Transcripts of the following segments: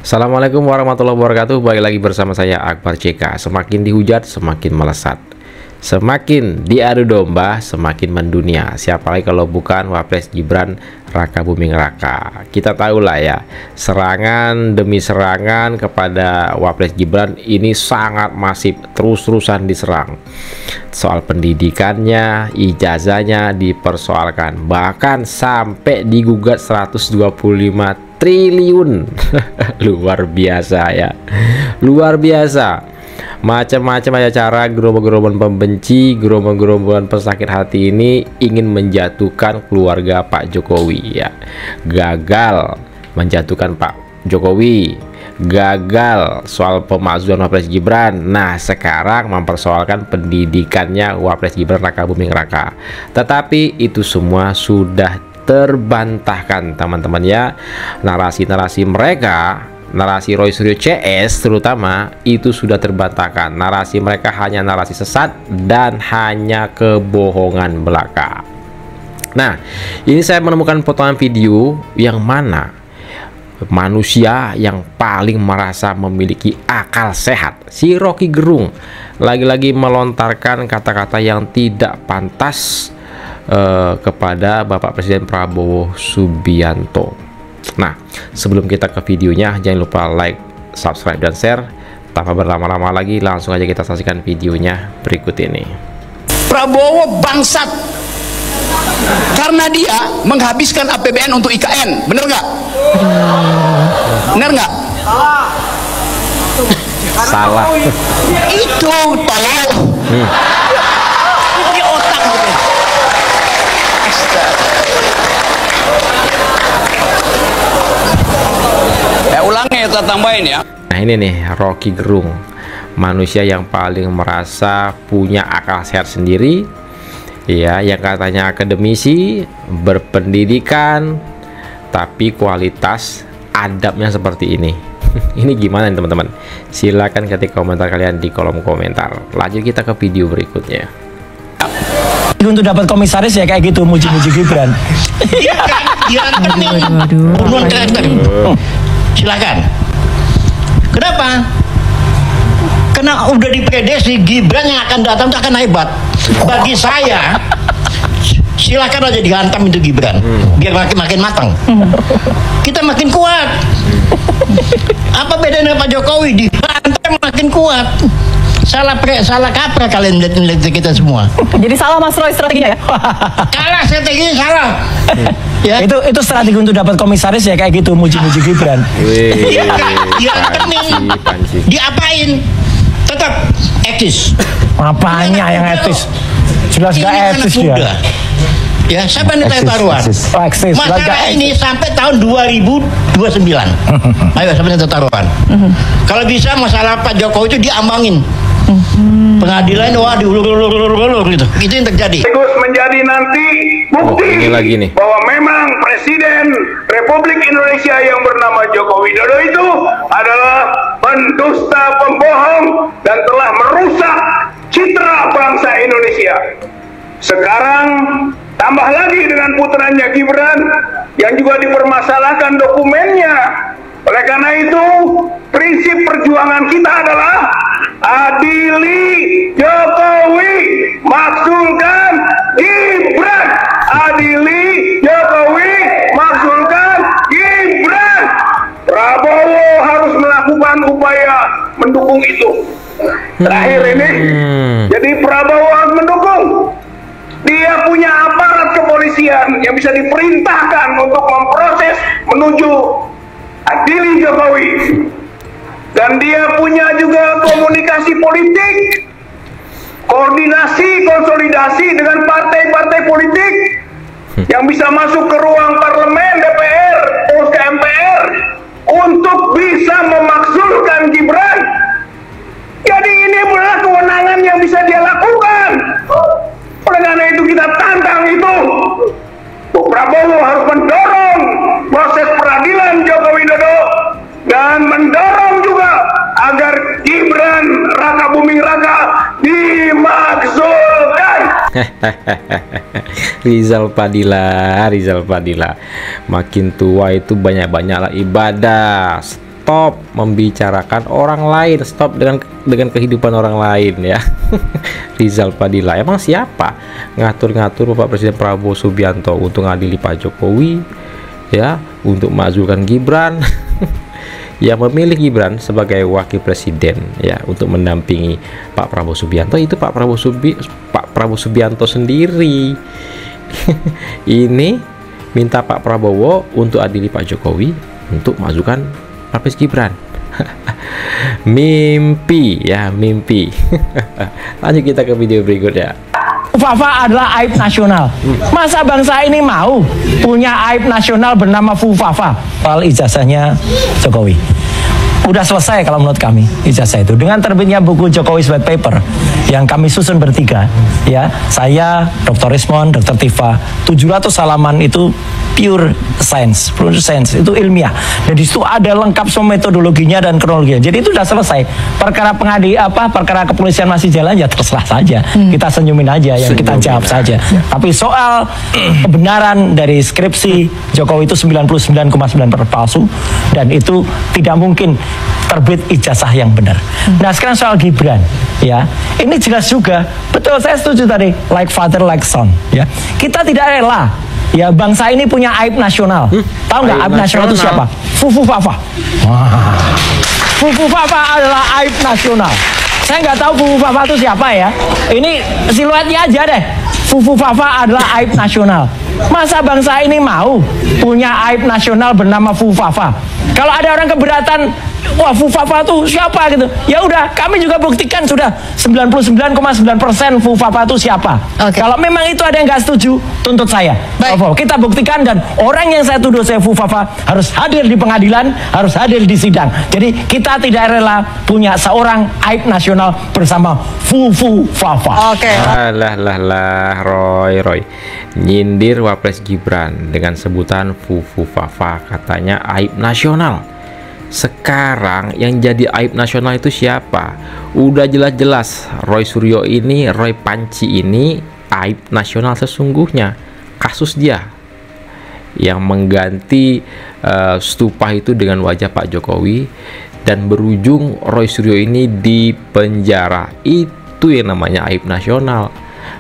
Assalamualaikum warahmatullahi wabarakatuh. Balik lagi bersama saya Akbar CK. Semakin dihujat semakin melesat, semakin diadu domba semakin mendunia. Siapa lagi kalau bukan Wapres Gibran Raka Buming Raka. Kita tahu lah ya, serangan demi serangan kepada Wapres Gibran ini sangat masif, terus-terusan diserang. Soal pendidikannya, ijazahnya dipersoalkan, bahkan sampai digugat 125 triliun. Luar biasa ya, luar biasa. Macam-macam aja cara gerombolan pembenci, gerombolan pesakit hati ini ingin menjatuhkan keluarga Pak Jokowi ya. Gagal menjatuhkan Pak Jokowi, gagal soal pemakzulan Wapres Gibran. Nah, sekarang mempersoalkan pendidikannya Wapres Gibran Raka Buming Raka. Tetapi itu semua sudah terbantahkan teman-teman ya. Narasi-narasi mereka, narasi Roy Suryo CS terutama, itu sudah terbantahkan. Narasi mereka hanya narasi sesat dan hanya kebohongan belaka. Nah, ini saya menemukan potongan video yang mana manusia yang paling merasa memiliki akal sehat, si Rocky Gerung, lagi-lagi melontarkan kata-kata yang tidak pantas kepada Bapak Presiden Prabowo Subianto. Nah, sebelum kita ke videonya, jangan lupa like, subscribe, dan share. Tanpa berlama-lama lagi, langsung aja kita saksikan videonya berikut ini. Prabowo bangsat karena dia menghabiskan APBN untuk IKN, bener nggak? Bener nggak? Salah. Itu tolong. Ini otak gitu. Ulangnya kita tambahin ya. Nah, ini nih Rocky Gerung, manusia yang paling merasa punya akal sehat sendiri ya, yang katanya akademisi, berpendidikan, tapi kualitas adabnya seperti ini. Ini gimana nih teman-teman? Silahkan ketik komentar kalian di kolom komentar. Lanjut kita ke video berikutnya. Untuk dapat komisaris ya kayak gitu, muji-muji Gibran. Bunuh karakter. Silakan. Kenapa? Karena udah diprediksi Gibran yang akan datang itu akan hebat. Bagi saya, silakan aja dihantam itu Gibran, biar makin matang. Kita makin kuat. Apa bedanya Pak Jokowi? Dihantam makin kuat. Salah kaprah kalian lihat kita semua. Jadi salah Mas Roy strateginya ya? Kalah strateginya salah. Ya. Itu strategi untuk dapat komisaris ya kayak gitu, muji-muji Gibran. Diapain? Tetap etis. Apanya yang etis? Jelas gak etis dia. Ya, siapa yang ditanya taruhan? Masalah ini sampai tahun 2029. Ayo, siapa yang taruhan? Kalau bisa masalah Pak Jokowi itu diambangin. Pengadilan wah diulur-ulur gitu. Itu yang terjadi. Terus menjadi nanti bukti ini lagi nih, bahwa memang Presiden Republik Indonesia yang bernama Joko Widodo itu adalah pendusta, pembohong, dan telah merusak citra bangsa Indonesia. Sekarang tambah lagi dengan putranya Gibran yang juga dipermasalahkan dokumennya. Oleh karena itu, prinsip perjuangan kita adalah adili Jokowi, makzulkan Gibran. Adili Jokowi, makzulkan Gibran. Prabowo harus melakukan upaya mendukung itu. Terakhir ini, jadi Prabowo harus mendukung. Dia punya aparat kepolisian yang bisa diperintahkan untuk memproses menuju adili Jokowi. Dan dia punya juga komunikasi politik, koordinasi, konsolidasi dengan partai-partai politik yang bisa masuk ke ruang parlemen, DPR, terus ke MPR untuk bisa memakzulkan Gibran. Jadi ini adalah kewenangan yang bisa dia lakukan. Oleh karena itu kita tantang itu. Prabowo harus mendorong proses peradilan Joko Widodo dan mendorong juga agar Gibran Raka Buming Raka dimakzulkan. Rizal Padilla makin tua itu banyak-banyaklah ibadah, stop membicarakan orang lain, stop dengan kehidupan orang lain ya. Rizal Fadila, emang siapa ngatur-ngatur Bapak Presiden Prabowo Subianto untuk ngadili Pak Jokowi ya, untuk majukan Gibran? Yang memilih Gibran sebagai wakil presiden ya untuk mendampingi Pak Prabowo Subianto itu Pak Prabowo Subianto sendiri. Ini minta Pak Prabowo untuk adili Pak Jokowi untuk majukan Pak Gibran. Mimpi ya, mimpi. Lanjut kita ke video berikutnya. Fufafa adalah aib nasional. Masa bangsa ini mau punya aib nasional bernama Fufafa? Soal ijazahnya Jokowi udah selesai kalau menurut kami ijazah itu dengan terbitnya buku Jokowi White Paper yang kami susun bertiga ya, saya, Dr. Rismon, Dr. Tifa, 700 halaman itu pure science itu ilmiah, dan di situ ada lengkap semua metodologinya dan kronologinya. Jadi itu sudah selesai. Perkara perkara kepolisian masih jalan ya terserah saja, kita senyumin aja, yang kita jawab saja. Tapi soal kebenaran dari skripsi Jokowi itu 99,9% palsu, dan itu tidak mungkin terbit ijazah yang benar. Nah sekarang soal Gibran ya, ini jelas juga, betul, saya setuju tadi, like father like son ya. Kita tidak rela ya bangsa ini punya aib nasional. Tahu nggak aib nasional itu siapa? Fufafa. Fufafa adalah aib nasional. Saya nggak tahu Fufafa itu siapa ya. Ini siluetnya aja deh. Fufafa adalah aib nasional. Masa bangsa ini mau punya aib nasional bernama Fufafa? Kalau ada orang keberatan, wah Fufafa itu siapa gitu, ya udah kami juga buktikan sudah 99,9% Fufafa itu siapa. Kalau memang itu ada yang nggak setuju, tuntut saya. Kita buktikan, dan orang yang saya tuduh saya Fufafa harus hadir di pengadilan, harus hadir di sidang. Jadi kita tidak rela punya seorang aib nasional bersama Fufafa. Roy nyindir Wapres Gibran dengan sebutan Fufafa, katanya aib nasional. Sekarang yang jadi aib nasional itu siapa? Udah jelas-jelas Roy Suryo ini, Roy Panci ini aib nasional sesungguhnya. Kasus dia yang mengganti stupa itu dengan wajah Pak Jokowi, dan berujung Roy Suryo ini di penjara. Itu yang namanya aib nasional.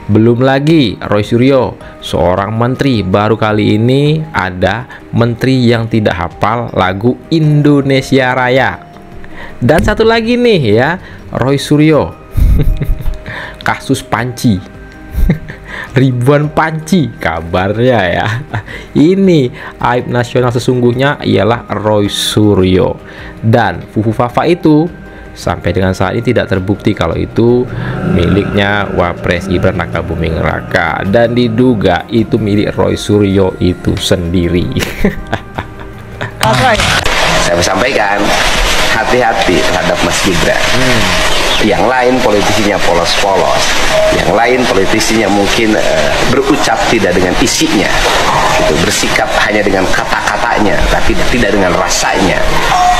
Belum lagi Roy Suryo seorang menteri, baru kali ini ada menteri yang tidak hafal lagu Indonesia Raya. Dan satu lagi nih ya, Roy Suryo kasus panci. Ribuan panci kabarnya ya. Ini aib nasional sesungguhnya ialah Roy Suryo. Dan Fufafa itu sampai dengan saat ini tidak terbukti kalau itu miliknya Wapres Gibran Rakabuming Raka, dan diduga itu milik Roy Suryo itu sendiri. Saya sampaikan hati-hati terhadap Mas Gibran. Yang lain politisinya polos-polos, yang lain politisinya mungkin berucap tidak dengan isinya, gitu, bersikap hanya dengan kata-katanya tapi tidak dengan rasanya.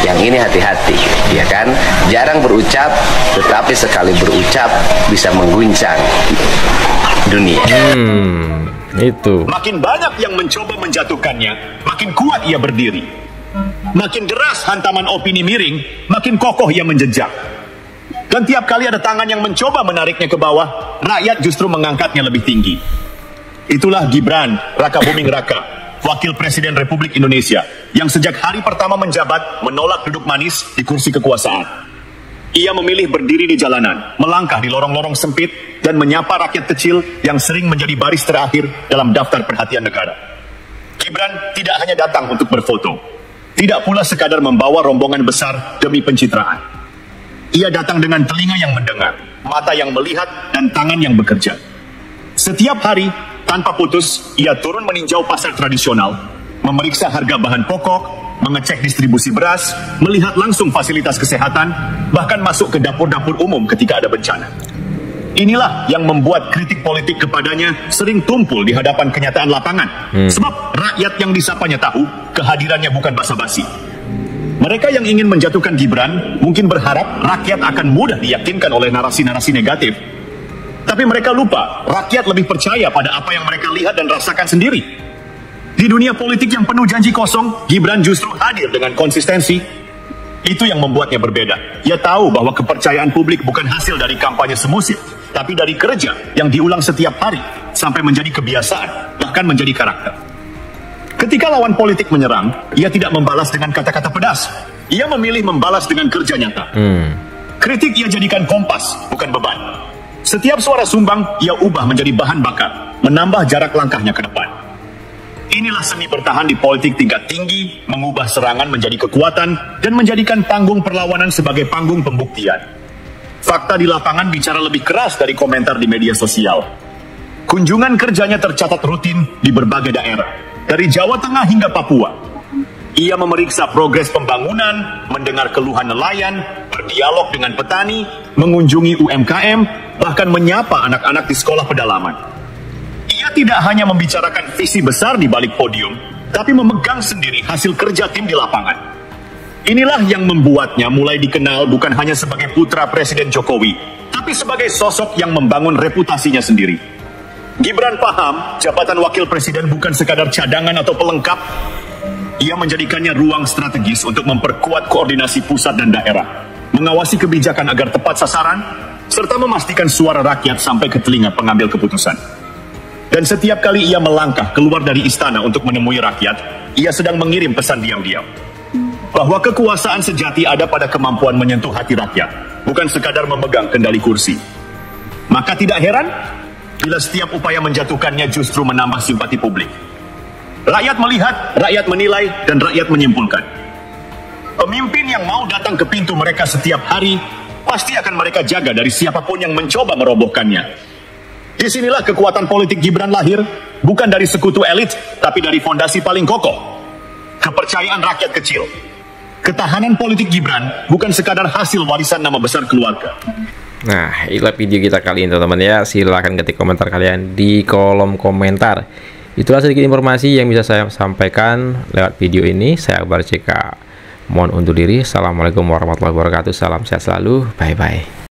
Yang ini hati-hati, ya kan? Jarang berucap, tetapi sekali berucap bisa mengguncang dunia. Itu. Makin banyak yang mencoba menjatuhkannya, makin kuat ia berdiri. Makin deras hantaman opini miring, makin kokoh ia menjejak. Dan tiap kali ada tangan yang mencoba menariknya ke bawah, rakyat justru mengangkatnya lebih tinggi. Itulah Gibran Rakabuming Raka, Wakil Presiden Republik Indonesia, yang sejak hari pertama menjabat menolak duduk manis di kursi kekuasaan. Ia memilih berdiri di jalanan, melangkah di lorong-lorong sempit, dan menyapa rakyat kecil yang sering menjadi baris terakhir dalam daftar perhatian negara. Gibran tidak hanya datang untuk berfoto, tidak pula sekadar membawa rombongan besar demi pencitraan. Ia datang dengan telinga yang mendengar, mata yang melihat, dan tangan yang bekerja. Setiap hari, tanpa putus, ia turun meninjau pasar tradisional, memeriksa harga bahan pokok, mengecek distribusi beras, melihat langsung fasilitas kesehatan, bahkan masuk ke dapur-dapur umum ketika ada bencana. Inilah yang membuat kritik politik kepadanya sering tumpul di hadapan kenyataan lapangan. Sebab rakyat yang disapanya tahu, kehadirannya bukan basa-basi. Mereka yang ingin menjatuhkan Gibran mungkin berharap rakyat akan mudah diyakinkan oleh narasi-narasi negatif. Tapi mereka lupa, rakyat lebih percaya pada apa yang mereka lihat dan rasakan sendiri. Di dunia politik yang penuh janji kosong, Gibran justru hadir dengan konsistensi. Itu yang membuatnya berbeda. Ia tahu bahwa kepercayaan publik bukan hasil dari kampanye semusim, tapi dari kerja yang diulang setiap hari sampai menjadi kebiasaan, bahkan menjadi karakter. Ketika lawan politik menyerang, ia tidak membalas dengan kata-kata pedas. Ia memilih membalas dengan kerja nyata. Kritik ia jadikan kompas, bukan beban. Setiap suara sumbang ia ubah menjadi bahan bakar, menambah jarak langkahnya ke depan. Inilah seni bertahan di politik tingkat tinggi, mengubah serangan menjadi kekuatan, dan menjadikan panggung perlawanan sebagai panggung pembuktian. Fakta di lapangan bicara lebih keras dari komentar di media sosial. Kunjungan kerjanya tercatat rutin di berbagai daerah, dari Jawa Tengah hingga Papua. Ia memeriksa progres pembangunan, mendengar keluhan nelayan, berdialog dengan petani, mengunjungi UMKM, bahkan menyapa anak-anak di sekolah pedalaman. Ia tidak hanya membicarakan visi besar di balik podium, tapi memegang sendiri hasil kerja tim di lapangan. Inilah yang membuatnya mulai dikenal bukan hanya sebagai putra Presiden Jokowi, tapi sebagai sosok yang membangun reputasinya sendiri. Gibran paham, jabatan wakil presiden bukan sekadar cadangan atau pelengkap. Ia menjadikannya ruang strategis untuk memperkuat koordinasi pusat dan daerah, mengawasi kebijakan agar tepat sasaran, serta memastikan suara rakyat sampai ke telinga pengambil keputusan. Dan setiap kali ia melangkah keluar dari istana untuk menemui rakyat, ia sedang mengirim pesan diam-diam. Bahwa kekuasaan sejati ada pada kemampuan menyentuh hati rakyat, bukan sekadar memegang kendali kursi. Maka tidak heran, bila setiap upaya menjatuhkannya justru menambah simpati publik. Rakyat melihat, rakyat menilai, dan rakyat menyimpulkan. Pemimpin yang mau datang ke pintu mereka setiap hari, pasti akan mereka jaga dari siapapun yang mencoba merobohkannya. Disinilah kekuatan politik Gibran lahir, bukan dari sekutu elit, tapi dari fondasi paling kokoh. Kepercayaan rakyat kecil. Ketahanan politik Gibran bukan sekadar hasil warisan nama besar keluarga. Nah, itulah video kita kali ini teman-teman ya. Silahkan ketik komentar kalian di kolom komentar. Itulah sedikit informasi yang bisa saya sampaikan lewat video ini. Saya Akbar CK mohon undur diri. Assalamualaikum warahmatullahi wabarakatuh. Salam sehat selalu. Bye-bye.